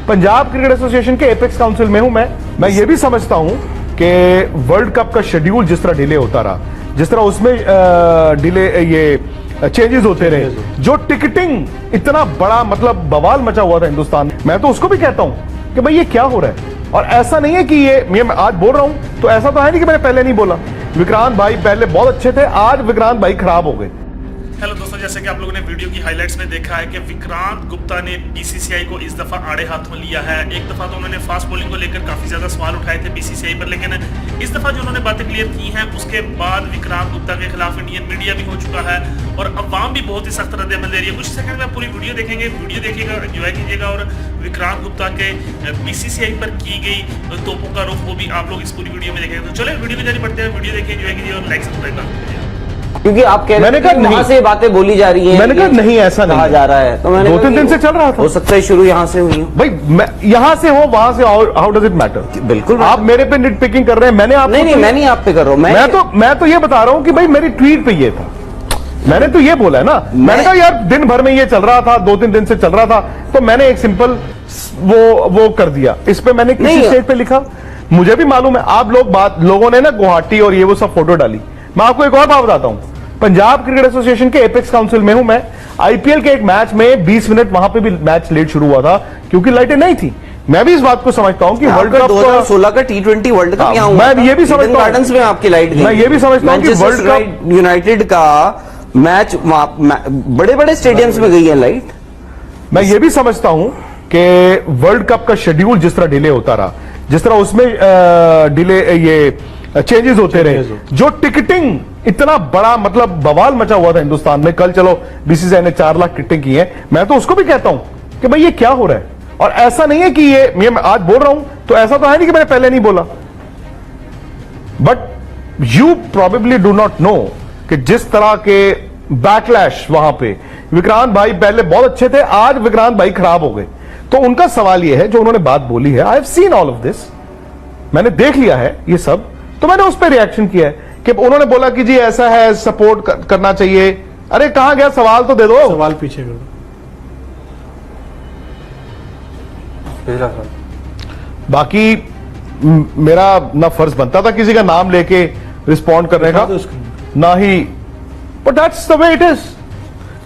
Punjab cricket association के apex council में हूं मैं ये भी समझता हूं कि वर्ल्ड कप का शेड्यूल जिस तरह डिले होता रहा, जिस तरह उसमें डिले ये चेंजेस होते रहे, जो टिकटिंग इतना बड़ा मतलब बवाल मचा हुआ था हिंदुस्तान में, मैं तो उसको भी कहता हूं कि भाई ये क्या हो रहा है। और ऐसा नहीं है कि ये मैं आज बोल रहा हूं तो ऐसा तो है नहीं कि मैंने पहले नहीं बोला। विक्रांत भाई पहले बहुत अच्छे थे, आज विक्रांत भाई खराब हो गए। हेलो दोस्तों, जैसे कि आप लोगों ने वीडियो की हाइलाइट्स में देखा है कि विक्रांत गुप्ता ने बीसीसीआई को इस दफा आड़े हाथों लिया है। एक दफा तो उन्होंने फास्ट बॉलिंग को लेकर काफी ज्यादा सवाल उठाए थे बीसीसीआई पर, लेकिन इस दफा जो उन्होंने बातें क्लियर की हैं उसके बाद विक्रांत गुप्ता के खिलाफ इंडियन मीडिया भी हो चुका है और अवाम भी बहुत ही सख्त रद्द-ए-अमल दे रही है। कुछ सेकंड में पूरी वीडियो देखेंगे, वीडियो देखिएगा, एंजॉय कीजिएगा और विक्रांत गुप्ता के बीसीसीआई पर की गई तोपों का रुख वो भी आप लोग इस पूरी वीडियो में देखेंगे। तो चले वीडियो में जारी पड़ते हैं, वीडियो देखिए, एंजॉय कीजिए और लाइक सब्सक्राइब कीजिए। क्योंकि आप कह रहे हैं वहां से बातें बोली जा रही हैं, मैंने कहा नहीं ऐसा नहीं कहा जा रहा है, तो मैंने 2-3 दिन से चल रहा था। हो सकता है शुरू यहां से हुई हो भाई, मैं यहां से हो वहां से, हाउ डज इट मैटर? बिल्कुल आप मेरे पे निट पिकिंग कर रहे हैं। मैंने आप नहीं, मैं नहीं आप पे कर रहा हूं, मैं तो ये बता रहा हूं कि भाई मेरी ट्वीट पे ये था, मैंने तो ये बोला है ना। मैंने कहा यार दिन भर में ये चल रहा था, 2-3 दिन से चल रहा था, तो मैंने एक सिंपल वो कर दिया। इस पे मैंने किसी स्टेज पे लिखा, मुझे भी मालूम है आप लोगों ने ना गुवाहाटी और ये वो सब फोटो डाली। मैं आपको एक और बात बताता हूं, पंजाब क्रिकेट एसोसिएशन के एपेक्स काउंसिल में हूं मैं। आईपीएल के एक मैच में 20 मिनट वहां पे भी मैच लेट शुरू हुआ था क्योंकि लाइटें नहीं थी। मैं भी इस बात को समझता हूं कि वर्ल्ड कप 2016 का T20 वर्ल्ड कप यहां हुआ, मैं ये भी समझता हूं गार्डन्स में आपकी लाइट गई। मैं ये भी समझता हूं कि वर्ल्ड कप यूनाइटेड का मैच बड़े बड़े स्टेडियम्स में गई है लाइट। मैं ये भी समझता हूं कि वर्ल्ड कप का शेड्यूल जिस तरह डिले होता रहा, जिस तरह उसमें डिले ये चेंजेस होते रहे, जो टिकटिंग इतना बड़ा मतलब बवाल मचा हुआ था हिंदुस्तान में। कल चलो बीसीसीआई ने 4 लाख टिकटें की हैं, मैं तो उसको भी कहता हूं कि भाई ये क्या हो रहा है। और ऐसा नहीं है कि ये मैं आज बोल रहा हूं तो ऐसा तो है नहीं कि मैंने पहले नहीं बोला। But you probably do not know कि जिस तरह के बैकलैश वहां पे, विक्रांत भाई पहले बहुत अच्छे थे, आज विक्रांत भाई खराब हो गए। तो उनका सवाल यह है, जो उन्होंने बात बोली है, I have seen all of this, मैंने देख लिया है ये सब, तो मैंने उस पर रिएक्शन किया है कि उन्होंने बोला कि जी ऐसा है, सपोर्ट करना चाहिए। अरे कहां गया सवाल, तो दे दो सवाल, पीछे कर दो। बाकी मेरा ना फर्ज बनता था किसी का नाम लेके रिस्पॉन्ड करने का, ना ही, but that's the way it is.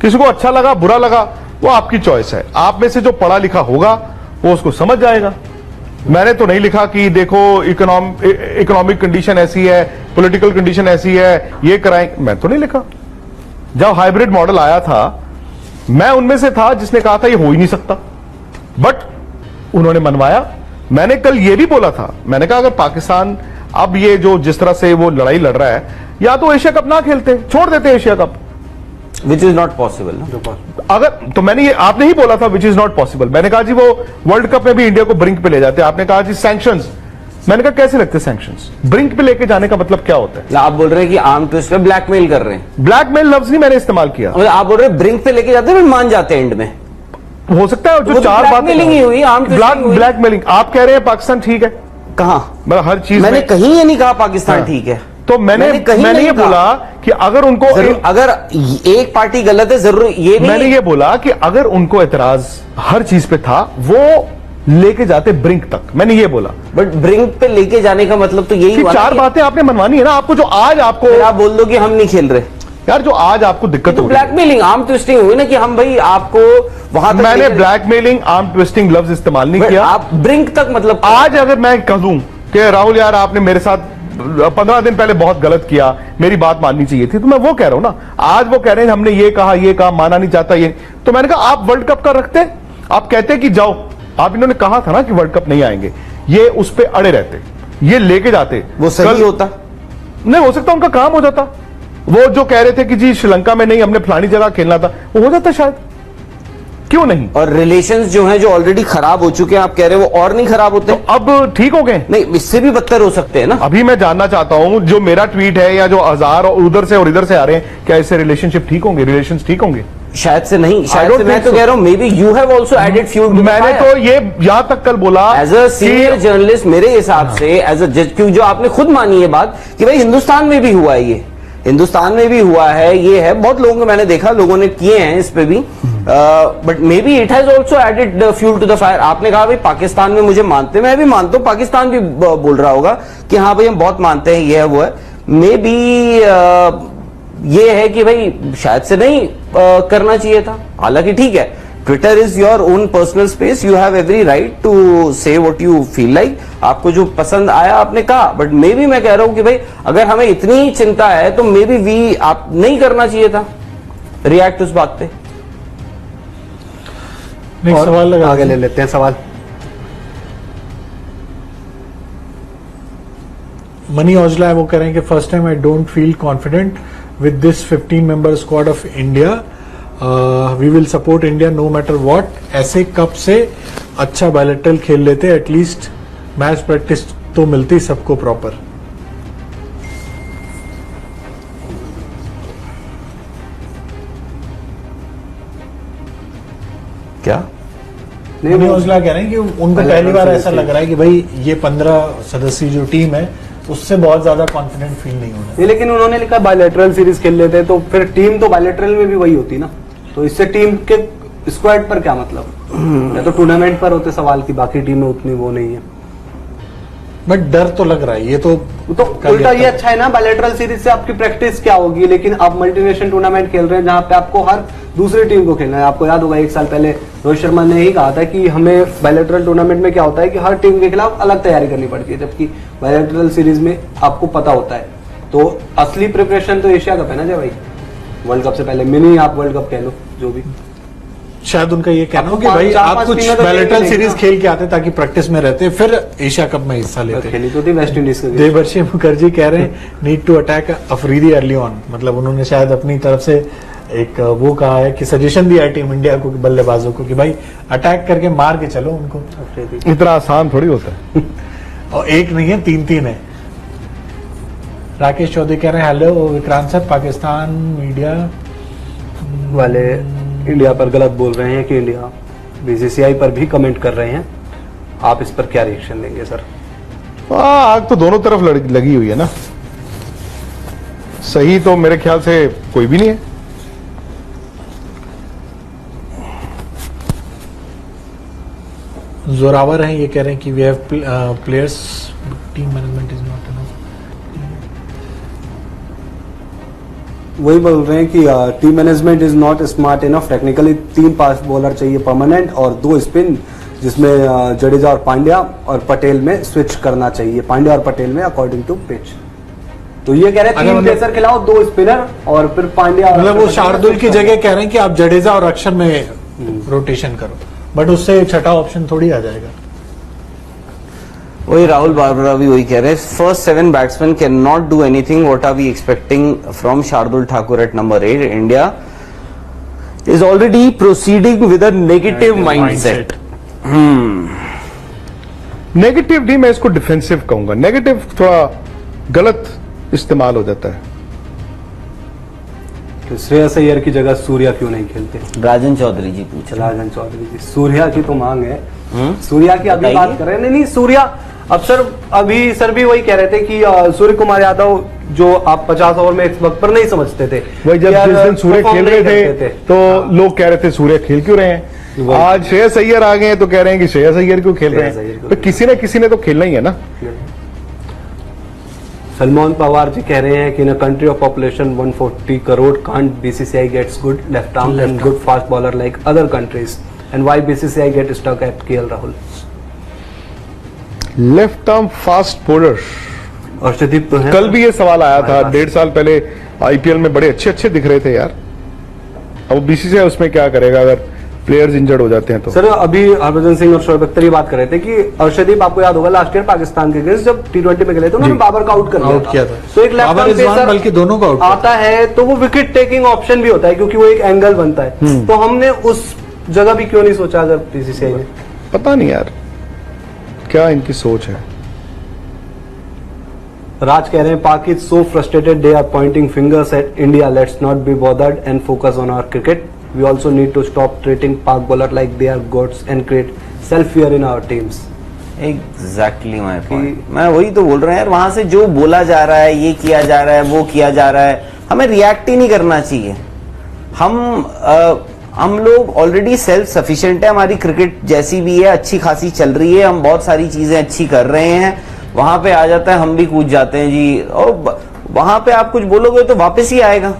किसी को अच्छा लगा बुरा लगा वो आपकी चॉइस है। आप में से जो पढ़ा लिखा होगा वो उसको समझ जाएगा। मैंने तो नहीं लिखा कि देखो इकोनॉमिक कंडीशन ऐसी है, पॉलिटिकल कंडीशन ऐसी है, ये कराएं, मैं तो नहीं लिखा। जब हाइब्रिड मॉडल आया था मैं उनमें से था जिसने कहा था ये हो ही नहीं सकता, बट उन्होंने मनवाया। मैंने कल ये भी बोला था, मैंने कहा अगर पाकिस्तान अब ये जो जिस तरह से वो लड़ाई लड़ रहा है, या तो एशिया कप ना खेलते, छोड़ देते Asia cup, which is not possible. अगर तो मैंने ये, आपने ही बोला था विच इज नॉट पॉसिबल। मैंने कहा जी वो वर्ल्ड कप में भी इंडिया को ब्रिंक पे ले जाते। आपने कहा जी सैंक्शंस, मैंने कहा कैसे लगते सैंक्शंस? ब्रिंक पे लेके जाने का मतलब क्या होता है? आप बोल रहे हैं कि आर्म ट्विस्ट पे ब्लैकमेल कर रहे हैं। ब्लैकमेल लफ्ज नहीं मैंने इस्तेमाल किया। आप बोल रहे हैं ब्रिंक पे लेके जाते हैं, मान जाते हैं एंड में। हो सकता है जो 4 बातें ही हुई, ब्लैकमेलिंग। आप कह रहे हैं पाकिस्तान ठीक है, कहां? मतलब हर चीज मैंने कहीं ये नहीं कहा पाकिस्तान ठीक है। तो मैंने ये बोला कि अगर उनको अगर एक पार्टी गलत है, जरूर ये नहीं, मैंने ये बोला कि अगर उनको एतराज हर चीज पे था वो लेके जाते ब्रिंक तक, मैंने ये बोला। बट ब्रिंक पे लेके जाने का मतलब तो यही हुआ 4 बातें आपने मनवानी है ना। आपको जो आज आपको आप बोल दो कि हम नहीं खेल रहे यार, जो आज आपको दिक्कत तो ब्लैकमेलिंग, आर्म ट्विस्टिंग हुई ना कि हम भाई आपको वहां तक। मैंने ब्लैकमेलिंग आर्म ट्विस्टिंग लफ्ज इस्तेमाल नहीं किया। आप ब्रिंक तक मतलब, आज अगर मैं कहूं कि राहुल यार आपने मेरे साथ 15 दिन पहले बहुत गलत किया, मेरी बात माननी चाहिए थी, तो मैं वो कह रहा हूं ना। आज वो कह रहे हैं हमने ये कहा माना नहीं चाहता ये, तो मैंने कहा आप वर्ल्ड कप का रखते, आप कहते कि जाओ, आप इन्होंने कहा था ना कि वर्ल्ड कप नहीं आएंगे, ये उस पर अड़े रहते, ये लेके जाते, वो सही होता नहीं, हो सकता उनका काम हो जाता। वो जो कह रहे थे कि जी श्रीलंका में नहीं, हमने फलानी जगह खेलना था, वो हो जाता शायद, क्यों नहीं? और रिलेशंस जो हैं जो ऑलरेडी खराब हो चुके हैं, आप कह रहे हैं वो और नहीं खराब होते? तो अब ठीक हो गए? नहीं, इससे भी बदतर हो सकते हैं ना। अभी मैं जानना चाहता हूं जो मेरा ट्वीट है या जो 1000 उधर से और इधर से आ रहे हैं, क्या इससे रिलेशनशिप ठीक होंगे, रिलेशंस ठीक होंगे? शायद से नहीं, शायद से मैं तो कह रहा हूं maybe you have also added fuel. मैंने तो ये यहां तक कल बोला एज अ सीनियर जर्नलिस्ट, मेरे हिसाब से एज अ जज, क्योंकि जो आपने खुद मानी ये बात कि भाई हिंदुस्तान में भी हुआ है, ये हिंदुस्तान में भी हुआ है, ये है, बहुत लोगों को मैंने देखा, लोगों ने किए हैं इस पे भी। But maybe it has also added fuel to the fire. आपने कहा भाई पाकिस्तान में मुझे मानते, मैं भी मानता हूं, पाकिस्तान भी बोल रहा होगा कि हाँ भाई हम बहुत मानते हैं, ये है वो है। मे बी ये है कि भाई शायद से नहीं करना चाहिए था। हालांकि ठीक है, Twitter is your own personal space, you have every right to say what you feel like. आपको जो पसंद आया आपने कहा, बट मे बी मैं कह रहा हूं कि भाई अगर हमें इतनी चिंता है तो मे बी आप नहीं करना चाहिए था रिएक्ट उस बात पे। नेक्स्ट सवाल लगा आगे ले लेते हैं सवाल। मनी औजला है, वो कह रहे हैं कि first time I don't feel confident with this 15 member squad of India, we will support India no matter what. ऐसे कप से अच्छा बायलैटरल खेल लेते, एटलीस्ट मैच प्रैक्टिस तो मिलती सबको प्रॉपर। क्या मनी औजला कह रहे हैं कि उनको पहली बार ऐसा लग रहा है कि भाई ये 15 सदस्यीय जो टीम है उससे बहुत ज्यादा कॉन्फिडेंट फील नहीं हो रहा है। लेकिन उन्होंने लिखा बायलैटरल सीरीज खेल लेते, तो फिर टीम तो बायलैटरल में भी वही होती ना, तो इससे टीम के स्क्वाड पर क्या मतलब? या तो टूर्नामेंट पर होते सवाल की बाकी टीम में उतनी वो नहीं है। बट डर तो लग रहा है, ये तो उल्टा ये अच्छा है ना, बायलैटरल सीरीज से आपकी प्रैक्टिस क्या होगी। लेकिन आप मल्टीनेशनल टूर्नामेंट खेल रहे हैं जहां पे आपको हर दूसरी टीम को खेलना है। आपको याद होगा 1 साल पहले रोहित शर्मा ने ही कहा था कि हमें बायलैटरल टूर्नामेंट में क्या होता है कि हर टीम के खिलाफ अलग तैयारी करनी पड़ती है, जबकि बायलैटरल सीरीज में आपको पता होता है। तो असली प्रिपरेशन तो एशिया कप है ना जय भाई, वर्ल्ड कप से पहले, मिनी आप वर्ल्ड कप कह लो जो भी। शायद उनका ये कहना हो कि आपको भाई 4-5 आप कुछ टीमें तो बायलैटरल खेलेंगे सीरीज ना। खेल के आते ताकि प्रैक्टिस में रहते, फिर एशिया कप में हिस्सा लेते। खेली तो थी वेस्ट इंडीज के। देवर्षि मुखर्जी कह रहे हैं need to attack Afridi early on, मतलब उन्होंने शायद अपनी तरफ से एक वो कहा है कि सजेशन दिया है टीम इंडिया को, बल्लेबाजों को, कि भाई अटैक करके मार के चलो उनको। इतना आसान थोड़ी होता है। और एक नहीं है, 3-3 है। राकेश चौधरी कह रहे हैं hello Vikrant sir, Pakistan media वाले इंडिया पर गलत बोल रहे हैं कि इंडिया बीसीसीआई पर भी कमेंट कर रहे हैं, आप इस पर क्या रिएक्शन देंगे सर? आग तो दोनों तरफ लगी हुई है ना, सही तो मेरे ख्याल से कोई भी नहीं है। जोरावर हैं, ये कह रहे हैं कि we have players, team management is not enough. वही बोल रहे हैं कि team management is not smart enough technically. 3 fast bowler चाहिए परमानेंट और 2 स्पिन, जिसमें जडेजा और पांड्या और पटेल में स्विच करना चाहिए, पांड्या और पटेल में अकॉर्डिंग टू पिच। तो ये कह रहे हैं 3 पेसर खिलाओ, 2 स्पिनर और फिर पांड्या। मतलब वो शार्दुल की जगह कह रहे हैं कि आप जडेजा और अक्षर में रोटेशन करो, बट उससे छठा ऑप्शन थोड़ी आ जाएगा। वही राहुल बाबरा भी वही कह रहे हैं, first 7 batsman can not do anything, what are we expecting from Shardul Thakur at number 8? India is already proceeding with a negative mindset. Negative नहीं, मैं इसको डिफेंसिव कहूंगा। नेगेटिव थोड़ा गलत इस्तेमाल हो जाता है। तो श्रेयस अय्यर की जगह सूर्या क्यों नहीं खेलते? राजन चौधरी जी पूछ रहे हैं। राजन चौधरी जी, सूर्या की तो मांग है। सूर्या की अभी बताइए। बात कर रहे हैं। नहीं सूर्या अब सर, अभी सर भी वही कह रहे थे कि सूर्य कुमार यादव जो आप 50 ओवर में इस वक्त पर नहीं समझते थे, वही जब जिस दिन सूर्य perform खेल नहीं रहे करते थे तो लोग कह रहे थे सूर्य खेल क्यों रहे हैं। आज श्रेयस अय्यर आ गए हैं तो कह रहे हैं कि श्रेयस अय्यर क्यों खेल रहे श्रेयस अय्यर हैं। क्यों तो किसी ने तो खेलना ही है ना। सलमान पवार जी कह रहे हैं कि in a country of population 140 crore can't BCCI gets good left arm and good fast bowler like other countries and why BCCI get stuck at KL Rahul? Left arm fast bowler, Arshdeep तो है। कल भी ये सवाल आया था, हमारे पास। 1.5 साल पहले आईपीएल में बड़े अच्छे दिख रहे थे यार। अब बीसीसीआई उसमें क्या करेगा अगर प्लेयर्स इंजर्ड हो जाते हैं तो? सर अभी हरभजन सिंह और शोएब अख्तर ये बात कर रहे थे कि अर्शदीप, आपको याद होगा लास्ट ईयर पाकिस्तान के अगेंस्ट जब T20 में खेले थे उन्होंने बाबर का आउट किया था। तो एक left Babar arm Rizwan pacer बल्कि दोनों का आउट किया। आता है तो वो विकेट टेकिंग ऑप्शन भी होता है क्योंकि वो एक एंगल बनता है। तो हमने उस जगह भी क्यों नहीं सोचा अगर बीसीसीआई ने? पता नहीं यार क्या इनकी सोच है। राज कह रहे हैं Pak is so frustrated they are pointing fingers at India, let's not be bothered and focus on our cricket. We also need to stop treating Pak bowler like they are gods and create self fear in our teams. Exactly my point. मैं वही तो बोल रहा हूँ यार, वहां से जो बोला जा रहा है, ये किया जा रहा है, वो किया जा रहा है, हमें रिएक्ट ही नहीं करना चाहिए. हम हम लोग ऑलरेडी सेल्फ सफिशिएंट है, हमारी क्रिकेट जैसी भी है अच्छी खासी चल रही है, हम बहुत सारी चीजें अच्छी कर रहे हैं। वहां पे आ जाता है हम भी कूद जाते हैं जी, और वहां पे आप कुछ बोलोगे तो वापस ही आएगा।